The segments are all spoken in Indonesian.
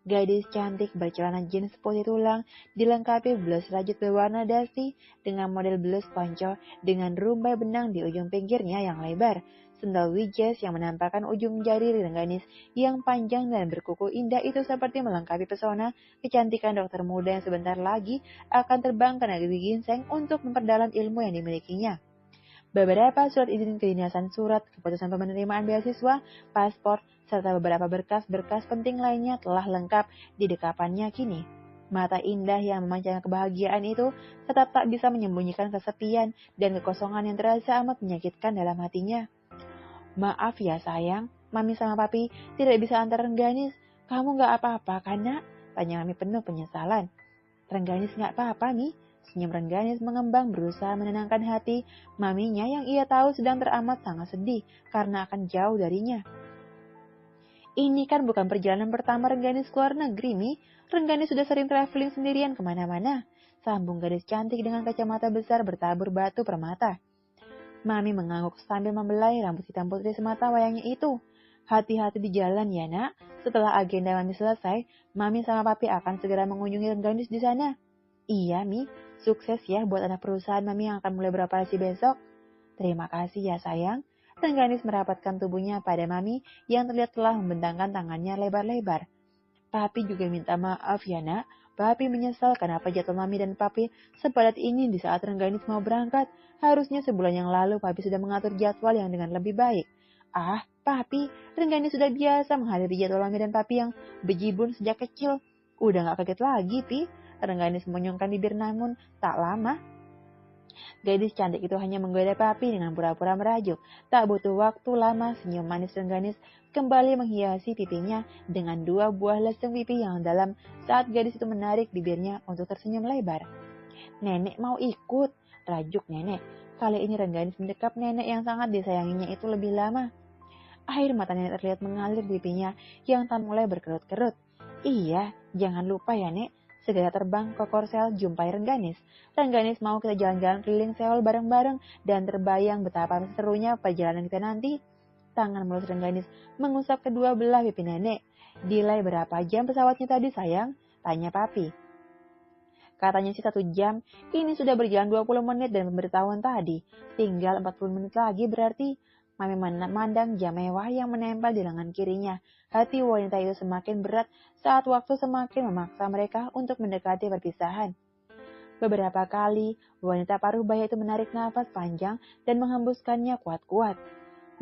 Gadis cantik bercelana jeans putih tulang, dilengkapi blus rajut berwarna dasi dengan model blus ponco dengan rumbai benang di ujung pinggirnya yang lebar. Sendal wijes yang menampakkan ujung jari Rengganis yang panjang dan berkuku indah itu seperti melengkapi pesona kecantikan dokter muda yang sebentar lagi akan terbang ke negeri ginseng untuk memperdalam ilmu yang dimilikinya. Beberapa surat izin kedinasan, surat keputusan penerimaan beasiswa, paspor, serta beberapa berkas-berkas penting lainnya telah lengkap di dekapannya kini. Mata indah yang memancarkan kebahagiaan itu tetap tak bisa menyembunyikan kesepian dan kekosongan yang terasa amat menyakitkan dalam hatinya. Maaf ya sayang, Mami sama Papi tidak bisa antar Rengganis. Kamu gak apa-apa kan nak? Tanya Mami penuh penyesalan. Rengganis gak apa-apa Mi. Senyum Rengganis mengembang berusaha menenangkan hati maminya yang ia tahu sedang teramat sangat sedih karena akan jauh darinya. Ini kan bukan perjalanan pertama Rengganis keluar negeri, Mi. Rengganis sudah sering traveling sendirian kemana-mana. Sambung gadis cantik dengan kacamata besar bertabur batu permata. Mami mengangguk sambil membelai rambut hitam putri semata wayangnya itu. Hati-hati di jalan ya nak. Setelah agenda Mami selesai, Mami sama Papi akan segera mengunjungi Rengganis di sana. Iya, Mi. Sukses ya buat anak perusahaan Mami yang akan mulai beroperasi besok. Terima kasih ya sayang. Rengganis merapatkan tubuhnya pada Mami yang terlihat telah membentangkan tangannya lebar-lebar. Papi juga minta maaf ya nak. Papi menyesal kenapa jadwal Mami dan Papi sepadat ini di saat Rengganis mau berangkat. Harusnya sebulan yang lalu Papi sudah mengatur jadwal yang dengan lebih baik. Ah, Papi, Rengganis sudah biasa menghadapi jadwal Mami dan Papi yang bejibun sejak kecil. Udah gak kaget lagi, Pi. Rengganis menyongsong bibir namun tak lama. Gadis cantik itu hanya menggoda Papi dengan pura-pura merajuk. Tak butuh waktu lama, senyum manis Rengganis kembali menghiasi pipinya dengan dua buah lesung pipi yang dalam saat gadis itu menarik bibirnya untuk tersenyum lebar. Nenek mau ikut, rajuk nenek. Kali ini Rengganis mendekap nenek yang sangat disayanginya itu lebih lama. Air mata nenek terlihat mengalir di pipinya yang tak mulai berkerut-kerut. Iya, jangan lupa ya nek. Segera terbang ke Korsel jumpai Rengganis. Rengganis mau kita jalan-jalan keliling Seoul bareng-bareng dan terbayang betapa serunya perjalanan kita nanti. Tangan mulus Rengganis mengusap kedua belah pipi nenek. Delay berapa jam pesawatnya tadi sayang? Tanya Papi. Katanya sih 1 jam, ini sudah berjalan 20 menit dan pemberitahuan tadi. Tinggal 40 menit lagi berarti. Mami memandang jam mewah yang menempel di lengan kirinya. Hati wanita itu semakin berat saat waktu semakin memaksa mereka untuk mendekati perpisahan. Beberapa kali, wanita paruh baya itu menarik nafas panjang dan menghembuskannya kuat-kuat.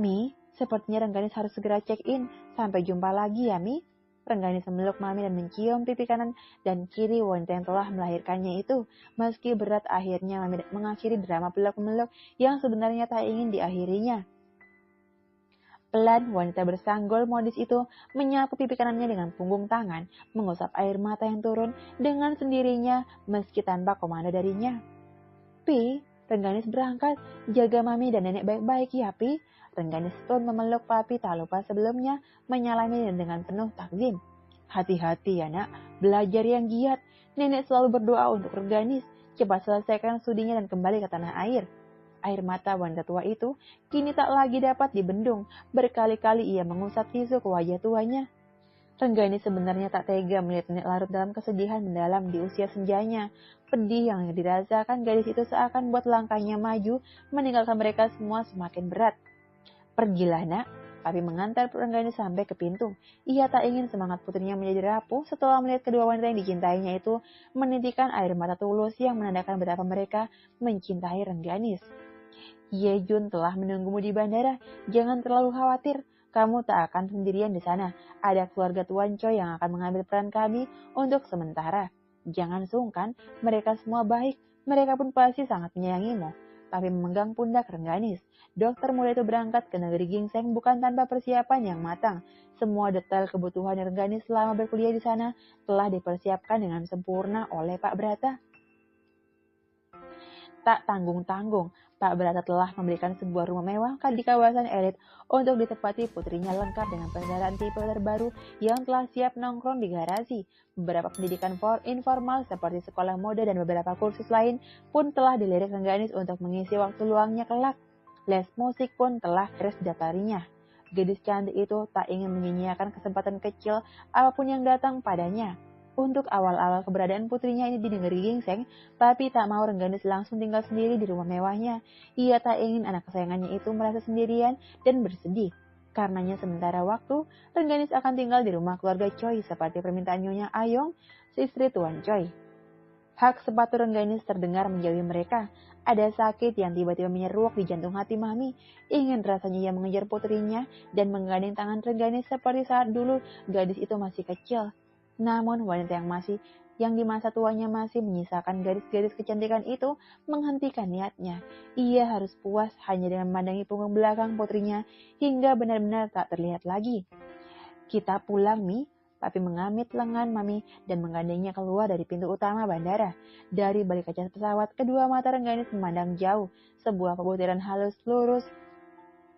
Mi, sepertinya Rengganis harus segera check-in. Sampai jumpa lagi ya, Mi. Rengganis memeluk Mami dan mencium pipi kanan dan kiri wanita yang telah melahirkannya itu. Meski berat, akhirnya Mami mengakhiri drama peluk-meluk yang sebenarnya tak ingin diakhirinya. Pelan, wanita bersanggul modis itu menyapu pipi kanannya dengan punggung tangan, mengusap air mata yang turun dengan sendirinya meski tanpa komando darinya. Pi, Rengganis berangkat, jaga Mami dan nenek baik-baik ya Pi. Rengganis pun memeluk Papi tak lupa sebelumnya menyalami dengan penuh takzim. Hati-hati ya nak, belajar yang giat. Nenek selalu berdoa untuk Rengganis, cepat selesaikan studinya dan kembali ke tanah air. Air mata wanita tua itu kini tak lagi dapat dibendung. Berkali-kali ia mengusap tisu ke wajah tuanya. Rengganis sebenarnya tak tega melihat nenek larut dalam kesedihan mendalam di usia senjanya. Pedih yang dirasakan gadis itu seakan buat langkahnya maju meninggalkan mereka semua semakin berat. Pergilah nak, Papi mengantar Rengganis sampai ke pintu. Ia tak ingin semangat putrinya menjadi rapuh setelah melihat kedua wanita yang dicintainya itu menitikkan air mata tulus yang menandakan betapa mereka mencintai Rengganis. Yejun telah menunggumu di bandara. Jangan terlalu khawatir. Kamu tak akan sendirian di sana. Ada keluarga Tuan Choi yang akan mengambil peran kami untuk sementara. Jangan sungkan, mereka semua baik. Mereka pun pasti sangat menyayangimu. Tapi memegang pundak Rengganis. Dokter muda itu berangkat ke negeri gingseng bukan tanpa persiapan yang matang. Semua detail kebutuhan Rengganis selama berkuliah di sana telah dipersiapkan dengan sempurna oleh Pak Brata. Tak tanggung-tanggung, Pak Brata telah memberikan sebuah rumah mewah di kawasan elit untuk ditempati putrinya lengkap dengan kendaraan tipe terbaru yang telah siap nongkrong di garasi. Beberapa pendidikan informal seperti sekolah mode dan beberapa kursus lain pun telah dilirik Rengganis untuk mengisi waktu luangnya kelak. Les musik pun telah beres didaftarnya. Gadis cantik itu tak ingin menyia-nyiakan kesempatan kecil apapun yang datang padanya. Untuk awal-awal keberadaan putrinya ini di negeri gingseng, tapi tak mau Rengganis langsung tinggal sendiri di rumah mewahnya. Ia tak ingin anak kesayangannya itu merasa sendirian dan bersedih. Karenanya sementara waktu, Rengganis akan tinggal di rumah keluarga Choi seperti permintaan Nyonya Ayong, si istri Tuan Choi. Hak sepatu Rengganis terdengar menjauhi mereka. Ada sakit yang tiba-tiba menyeruak di jantung hati Mami. Ingin rasanya ia mengejar putrinya dan menggandeng tangan Rengganis seperti saat dulu gadis itu masih kecil. Namun wanita yang di masa tuanya masih menyisakan garis-garis kecantikan itu menghentikan niatnya. Ia harus puas hanya dengan memandangi punggung belakang putrinya hingga benar-benar tak terlihat lagi. Kita pulang, Mi. Papi mengamit lengan Mami dan menggandengnya keluar dari pintu utama bandara. Dari balik kaca pesawat, kedua mata Rengganis memandang jauh. Sebuah pebutiran halus lurus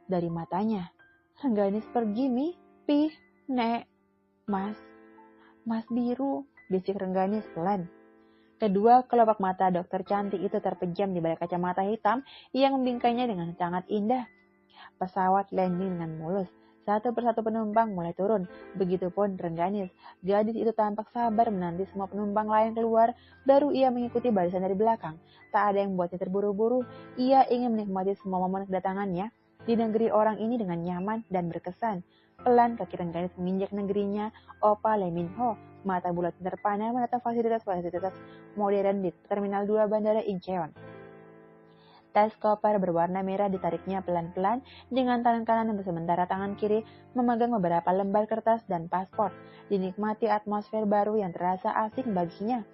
dari matanya. Rengganis pergi, Mi. Pi, Nek, Mas. Mas biru, bisik Rengganis pelan. Kedua kelopak mata dokter cantik itu terpejam di balik kacamata hitam yang membingkainya dengan sangat indah. Pesawat landing dengan mulus. Satu persatu penumpang mulai turun. Begitupun Rengganis. Gadis itu tampak sabar menanti semua penumpang lain keluar, baru ia mengikuti barisan dari belakang. Tak ada yang membuatnya terburu-buru. Ia ingin menikmati semua momen kedatangannya di negeri orang ini dengan nyaman dan berkesan. Pelan kaki Rengganis menginjak negerinya, Opa Lee Min Ho. Mata bulat terpana menatap fasilitas-fasilitas modern di Terminal 2 Bandara Incheon. Tas koper berwarna merah ditariknya pelan-pelan dengan tangan kanan dan sementara tangan kiri memegang beberapa lembar kertas dan paspor. Dinikmati atmosfer baru yang terasa asing baginya.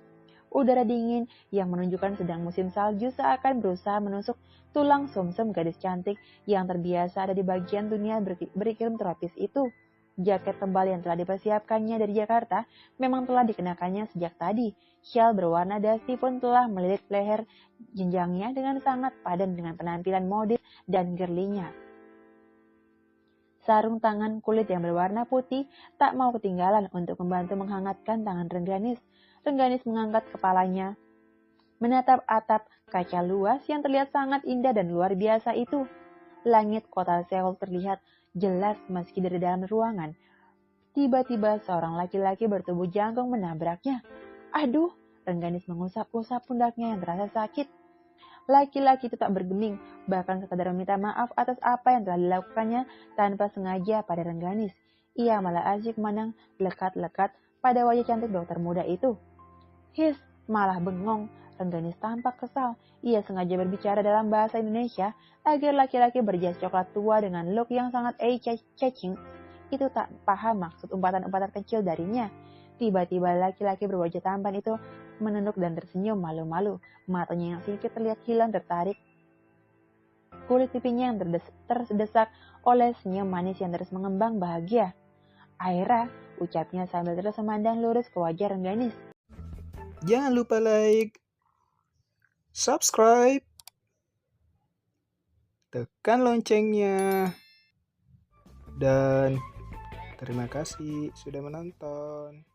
Udara dingin yang menunjukkan sedang musim salju seakan berusaha menusuk tulang sumsum gadis cantik yang terbiasa ada di bagian dunia beriklim tropis itu. Jaket tebal yang telah dipersiapkannya dari Jakarta memang telah dikenakannya sejak tadi. Syal berwarna dasti pun telah melilit leher jenjangnya dengan sangat padan dengan penampilan modis dan girlinya. Sarung tangan kulit yang berwarna putih tak mau ketinggalan untuk membantu menghangatkan tangan Rengganis. Rengganis mengangkat kepalanya, menatap atap kaca luas yang terlihat sangat indah dan luar biasa itu. Langit kota Seoul terlihat jelas meski dari dalam ruangan. Tiba-tiba seorang laki-laki bertubuh jangkung menabraknya. Aduh, Rengganis mengusap-usap pundaknya yang terasa sakit. Laki-laki itu tak bergeming, bahkan sekadar meminta maaf atas apa yang telah dilakukannya tanpa sengaja pada Rengganis. Ia malah asyik memandang lekat-lekat pada wajah cantik dokter muda itu. His, malah bengong. Rengganis tampak kesal. Ia sengaja berbicara dalam bahasa Indonesia agar laki-laki berjas coklat tua dengan look yang sangat eye-catching itu tak paham maksud umpatan-umpatan kecil darinya. Tiba-tiba laki-laki berwajah tampan itu menunduk dan tersenyum malu-malu. Matanya yang sedikit terlihat hilang tertarik. Kulit pipinya yang terdesak oleh senyum manis yang terus mengembang bahagia. Aira, ucapnya sambil terus memandang lurus ke wajah Rengganis. Jangan lupa like, subscribe, tekan loncengnya, dan terima kasih sudah menonton.